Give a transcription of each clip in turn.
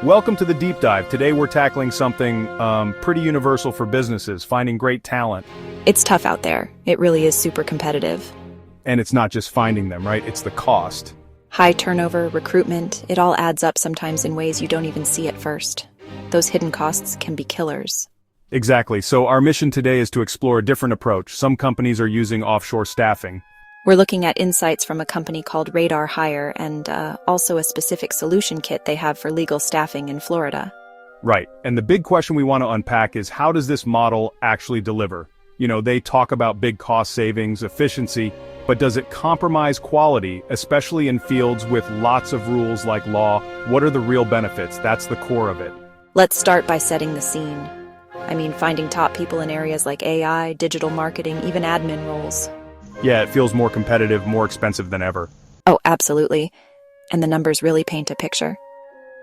Welcome to the deep dive. Today we're tackling something pretty universal for businesses, finding great talent. It's tough out there. It really is super competitive. And it's not just finding them, right? It's the cost. High turnover, recruitment, it all adds up sometimes in ways you don't even see at first. Those hidden costs can be killers. Exactly. So our mission today is to explore a different approach. Some companies are using offshore staffing. We're looking at insights from a company called Radar Hire and also a specific solution kit they have for legal staffing in Florida. Right. And the big question we want to unpack is, how does this model actually deliver? You know, they talk about big cost savings, efficiency, but does it compromise quality, especially in fields with lots of rules like law? What are the real benefits? That's the core of it. Let's start by setting the scene. Finding top people in areas like AI, digital marketing, even admin roles. Yeah, it feels more competitive, more expensive than ever. Oh, absolutely. And the numbers really paint a picture.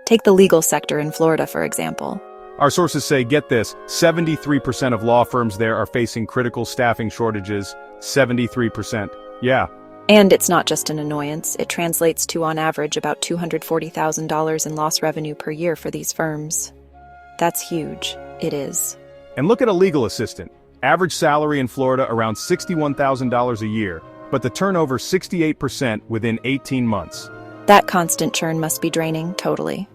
Take the legal sector in Florida, for example. Our sources say, get this, 73% of law firms there are facing critical staffing shortages. 73%. Yeah. And it's not just an annoyance. It translates to, on average, about $240,000 in lost revenue per year for these firms. That's huge. It is. And look at a legal assistant. Average salary in Florida around $61,000 a year, but the turnover 68% within 18 months. That constant churn must be draining, totally.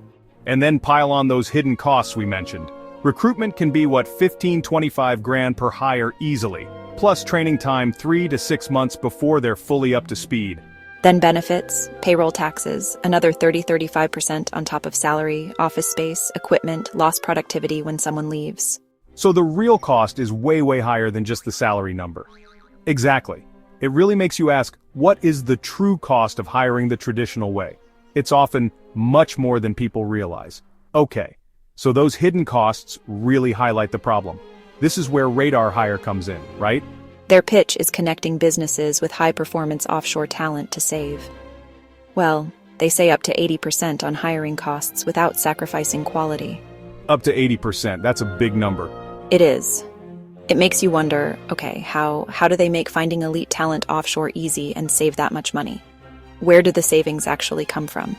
And then pile on those hidden costs we mentioned. Recruitment can be 15-25 grand per hire easily, plus training time 3 to 6 months before they're fully up to speed. Then benefits, payroll taxes, another 30-35% on top of salary, office space, equipment, lost productivity when someone leaves. So the real cost is way, way higher than just the salary number. Exactly. It really makes you ask, what is the true cost of hiring the traditional way? It's often much more than people realize. Okay, so those hidden costs really highlight the problem. This is where Radar Hire comes in, right? Their pitch is connecting businesses with high-performance offshore talent to save. Well, they say up to 80% on hiring costs without sacrificing quality. Up to 80%, that's a big number. It is. It makes you wonder, okay, how do they make finding elite talent offshore easy and save that much money? Where do the savings actually come from?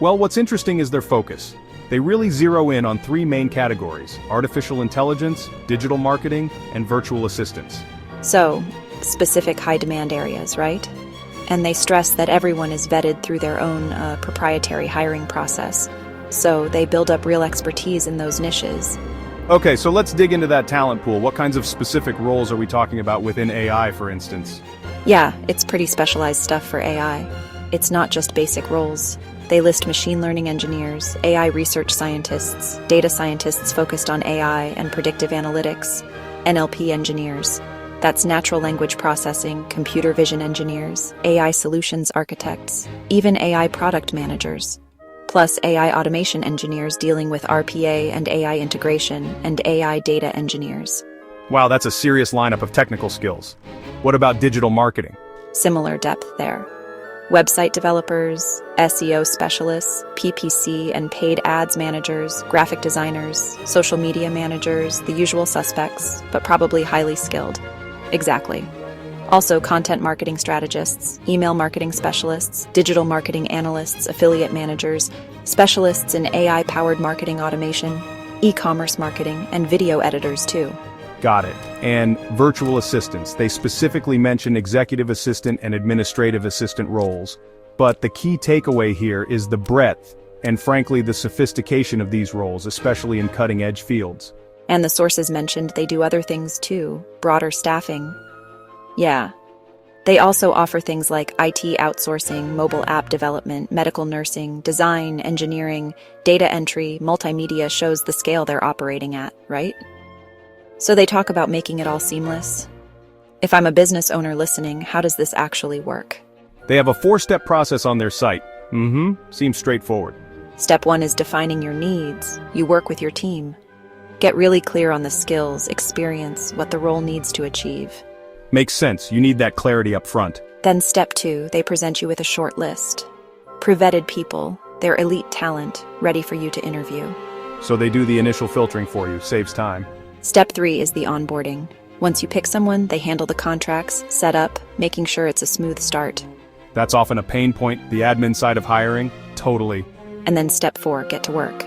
Well, what's interesting is their focus. They really zero in on 3 main categories: artificial intelligence, digital marketing, and virtual assistants. So, specific high-demand areas, right? And they stress that everyone is vetted through their own proprietary hiring process. So they build up real expertise in those niches. Okay, so let's dig into that talent pool. What kinds of specific roles are we talking about within AI, for instance? Yeah, it's pretty specialized stuff for AI. It's not just basic roles. They list machine learning engineers, AI research scientists, data scientists focused on AI and predictive analytics, NLP engineers. That's natural language processing, computer vision engineers, AI solutions architects, even AI product managers. Plus AI automation engineers dealing with RPA and AI integration, and AI data engineers. Wow, that's a serious lineup of technical skills. What about digital marketing? Similar depth there. Website developers, SEO specialists, PPC and paid ads managers, graphic designers, social media managers, the usual suspects, but probably highly skilled. Exactly. Also content marketing strategists, email marketing specialists, digital marketing analysts, affiliate managers, specialists in AI-powered marketing automation, e-commerce marketing, and video editors too. Got it. And virtual assistants. They specifically mention executive assistant and administrative assistant roles. But the key takeaway here is the breadth and, frankly, the sophistication of these roles, especially in cutting-edge fields. And the sources mentioned they do other things too, broader staffing. Yeah. They also offer things like IT outsourcing, mobile app development, medical nursing, design, engineering, data entry, multimedia. Shows the scale they're operating at, right? So they talk about making it all seamless. If I'm a business owner listening, how does this actually work? They have a 4-step process on their site. Seems straightforward. Step 1 is defining your needs. You work with your team. Get really clear on the skills, experience, what the role needs to achieve. Makes sense. You need that clarity up front. Then step 2, they present you with a short list. Pre-vetted people, their elite talent, ready for you to interview. So they do the initial filtering for you, saves time. Step 3 is the onboarding. Once you pick someone, they handle the contracts, set up, making sure it's a smooth start. That's often a pain point, the admin side of hiring. Totally. And then step 4, get to work.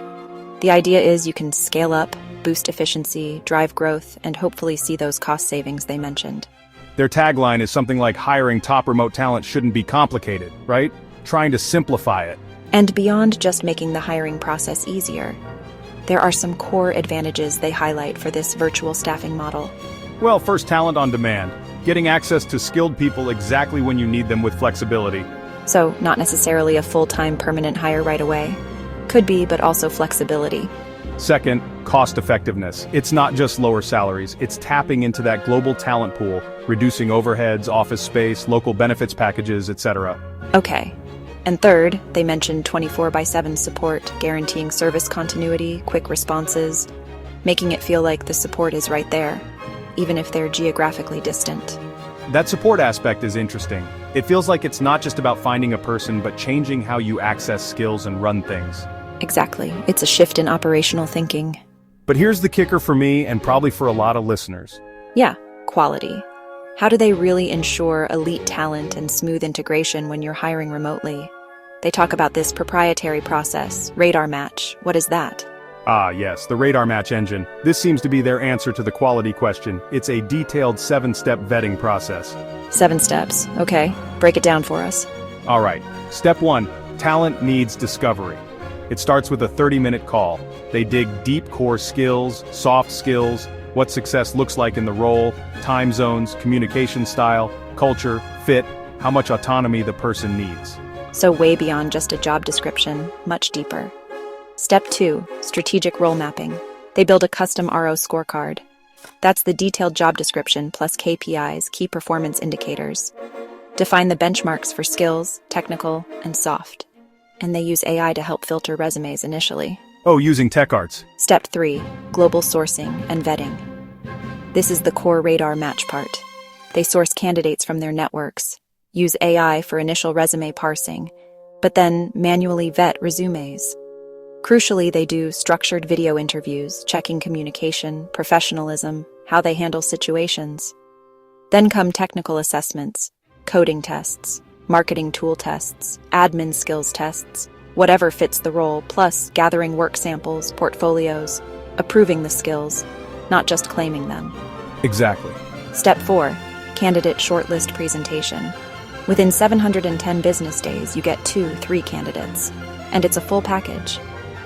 The idea is you can scale up, boost efficiency, drive growth, and hopefully see those cost savings they mentioned. Their tagline is something like hiring top remote talent shouldn't be complicated, right? Trying to simplify it. And beyond just making the hiring process easier, there are some core advantages they highlight for this virtual staffing model. Well, first, talent on demand. Getting access to skilled people exactly when you need them with flexibility. So, not necessarily a full-time permanent hire right away. Could be, but also flexibility. Second, cost effectiveness. It's not just lower salaries, it's tapping into that global talent pool, reducing overheads, office space, local benefits packages, etc. Okay. And third, they mentioned 24/7 support, guaranteeing service continuity, quick responses, making it feel like the support is right there, even if they're geographically distant. That support aspect is interesting. It feels like it's not just about finding a person, but changing how you access skills and run things. Exactly. It's a shift in operational thinking. But here's the kicker for me, and probably for a lot of listeners. Yeah, quality. How do they really ensure elite talent and smooth integration when you're hiring remotely? They talk about this proprietary process, radar match. What is that? Ah, yes, the radar match engine. This seems to be their answer to the quality question. It's a detailed 7-step vetting process. 7 steps. Okay. Break it down for us. All right. Step 1, talent needs discovery. It starts with a 30-minute call. They dig deep core skills, soft skills, what success looks like in the role, time zones, communication style, culture, fit, how much autonomy the person needs. So way beyond just a job description, much deeper. Step 2, strategic role mapping. They build a custom RO scorecard. That's the detailed job description plus KPIs, key performance indicators. Define the benchmarks for skills, technical, and soft. And they use AI to help filter resumes initially. Oh, using tech arts. Step 3, global sourcing and vetting. This is the core radar match part. They source candidates from their networks, use AI for initial resume parsing, but then manually vet resumes. Crucially, they do structured video interviews, checking communication, professionalism, how they handle situations. Then come technical assessments, coding tests, marketing tool tests, admin skills tests, whatever fits the role, plus gathering work samples, portfolios, approving the skills, not just claiming them. Exactly. Step 4, candidate shortlist presentation. Within 710 business days, you get 2-3 candidates, and it's a full package.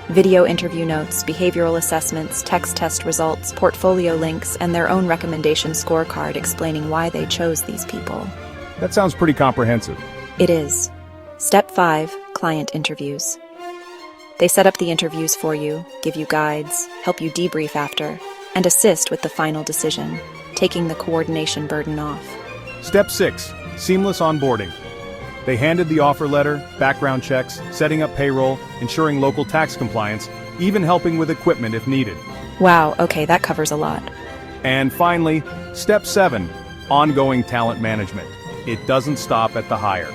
Video interview notes, behavioral assessments, text test results, portfolio links, and their own recommendation scorecard explaining why they chose these people. That sounds pretty comprehensive. It is. Step 5, client interviews. They set up the interviews for you, give you guides, help you debrief after, and assist with the final decision, taking the coordination burden off. Step 6, seamless onboarding. They handed the offer letter, background checks, setting up payroll, ensuring local tax compliance, even helping with equipment if needed. Wow, okay, that covers a lot. And finally, step 7, ongoing talent management. It doesn't stop at the hire.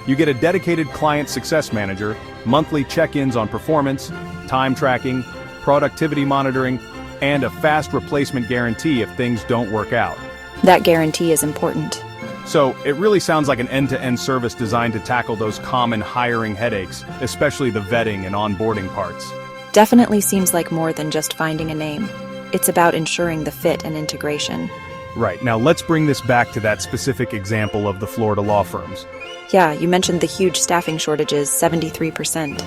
You get a dedicated client success manager, monthly check-ins on performance, time tracking, productivity monitoring, and a fast replacement guarantee if things don't work out. That guarantee is important. So, it really sounds like an end-to-end service designed to tackle those common hiring headaches, especially the vetting and onboarding parts. Definitely seems like more than just finding a name. It's about ensuring the fit and integration. Right, now let's bring this back to that specific example of the Florida law firms. Yeah, you mentioned the huge staffing shortages, 73%.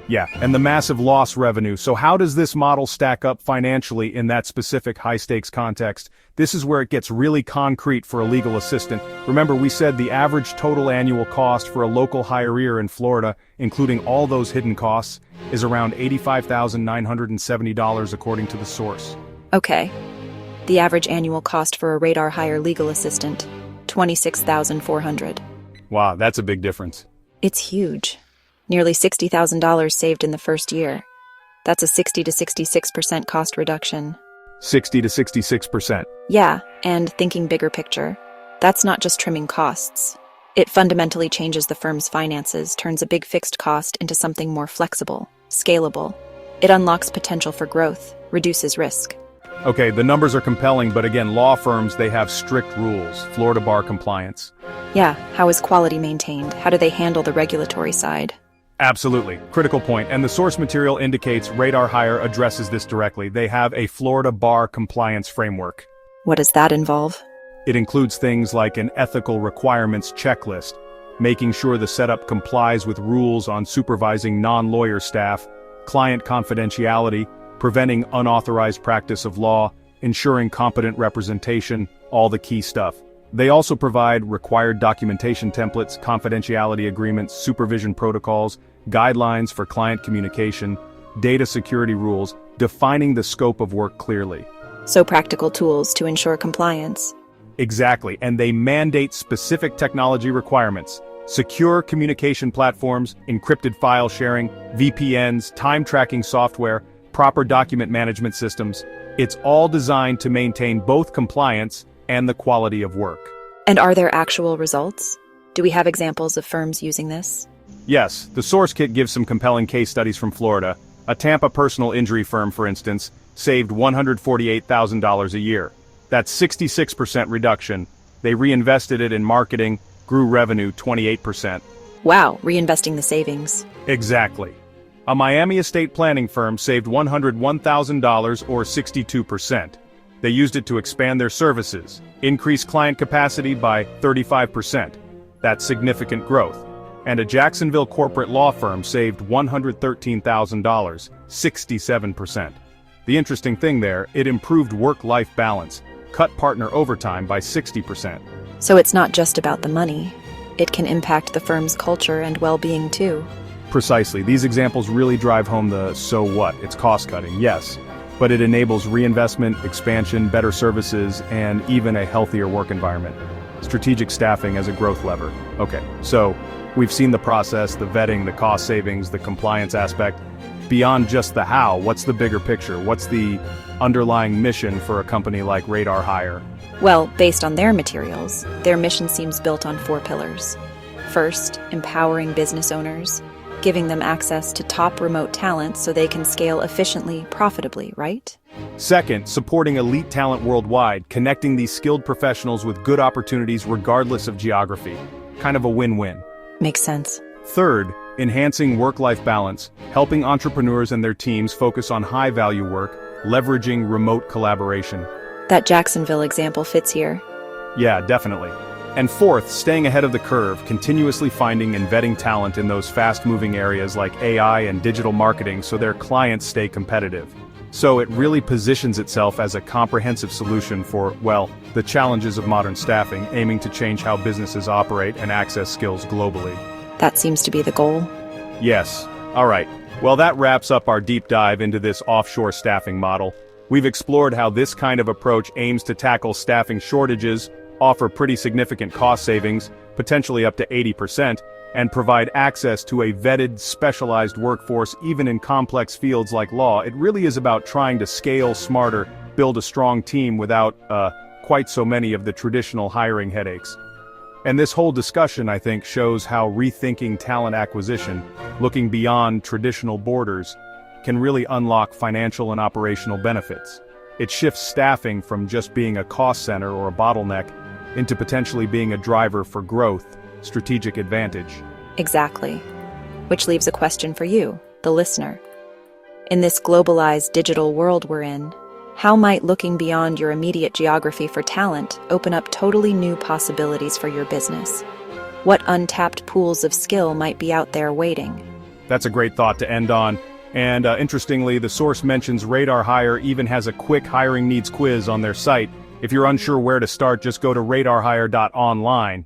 Yeah, and the massive loss revenue. So how does this model stack up financially in that specific high-stakes context? This is where it gets really concrete for a legal assistant. Remember, we said the average total annual cost for a local hireer in Florida, including all those hidden costs, is around $85,970 according to the source. Okay. The average annual cost for a radar hire legal assistant, $26,400. Wow, that's a big difference. It's huge. Nearly $60,000 saved in the first year. That's a 60 to 66% cost reduction. 60 to 66%. Yeah, and thinking bigger picture, that's not just trimming costs. It fundamentally changes the firm's finances, turns a big fixed cost into something more flexible, scalable. It unlocks potential for growth, reduces risk. Okay, the numbers are compelling, but again, law firms, they have strict rules, Florida bar compliance. Yeah, how is quality maintained? How do they handle the regulatory side? Absolutely. Critical point, and the source material indicates Radar Hire addresses this directly. They have a Florida bar compliance framework. What does that involve? It includes things like an ethical requirements checklist, making sure the setup complies with rules on supervising non-lawyer staff, client confidentiality, preventing unauthorized practice of law, ensuring competent representation, all the key stuff. They also provide required documentation templates, confidentiality agreements, supervision protocols, guidelines for client communication, data security rules, defining the scope of work clearly. So practical tools to ensure compliance. Exactly, and they mandate specific technology requirements. Secure communication platforms, encrypted file sharing, VPNs, time tracking software, proper document management systems. It's all designed to maintain both compliance and the quality of work. And are there actual results? Do we have examples of firms using this? Yes, the source kit gives some compelling case studies from Florida. A Tampa personal injury firm, for instance, saved $148,000 a year. That's 66% reduction. They reinvested it in marketing, grew revenue 28%. Wow, reinvesting the savings. Exactly. A Miami estate planning firm saved $101,000 or 62%. They used it to expand their services, increase client capacity by 35%. That's significant growth. And a Jacksonville corporate law firm saved $113,000, 67%. The interesting thing there, it improved work-life balance, cut partner overtime by 60%. So it's not just about the money. It can impact the firm's culture and well-being too. Precisely. These examples really drive home the so what. It's cost-cutting, yes. But it enables reinvestment, expansion, better services, and even a healthier work environment. Strategic staffing as a growth lever. Okay, so we've seen the process, the vetting, the cost savings, the compliance aspect. Beyond just the how, what's the bigger picture? What's the underlying mission for a company like Radar Hire? Well, based on their materials, their mission seems built on 4 pillars. First, empowering business owners, giving them access to top remote talent so they can scale efficiently, profitably, right? Second, supporting elite talent worldwide, connecting these skilled professionals with good opportunities regardless of geography. Kind of a win-win. Makes sense. Third, enhancing work-life balance, helping entrepreneurs and their teams focus on high-value work, leveraging remote collaboration. That Jacksonville example fits here. Yeah, definitely. And fourth, staying ahead of the curve, continuously finding and vetting talent in those fast-moving areas like AI and digital marketing so their clients stay competitive. So it really positions itself as a comprehensive solution for, well, the challenges of modern staffing, aiming to change how businesses operate and access skills globally. That seems to be the goal. Yes. All right. Well, that wraps up our deep dive into this offshore staffing model. We've explored how this kind of approach aims to tackle staffing shortages, offer pretty significant cost savings, potentially up to 80%, and provide access to a vetted, specialized workforce even in complex fields like law. It really is about trying to scale smarter, build a strong team without, quite so many of the traditional hiring headaches. And this whole discussion, I think, shows how rethinking talent acquisition, looking beyond traditional borders, can really unlock financial and operational benefits. It shifts staffing from just being a cost center or a bottleneck into potentially being a driver for growth, strategic advantage. Exactly. Which leaves a question for you, the listener. In this globalized digital world we're in, how might looking beyond your immediate geography for talent open up totally new possibilities for your business? What untapped pools of skill might be out there waiting? That's a great thought to end on. And interestingly, the source mentions Radar Hire even has a quick hiring needs quiz on their site. If you're unsure where to start, just go to radarhire.online.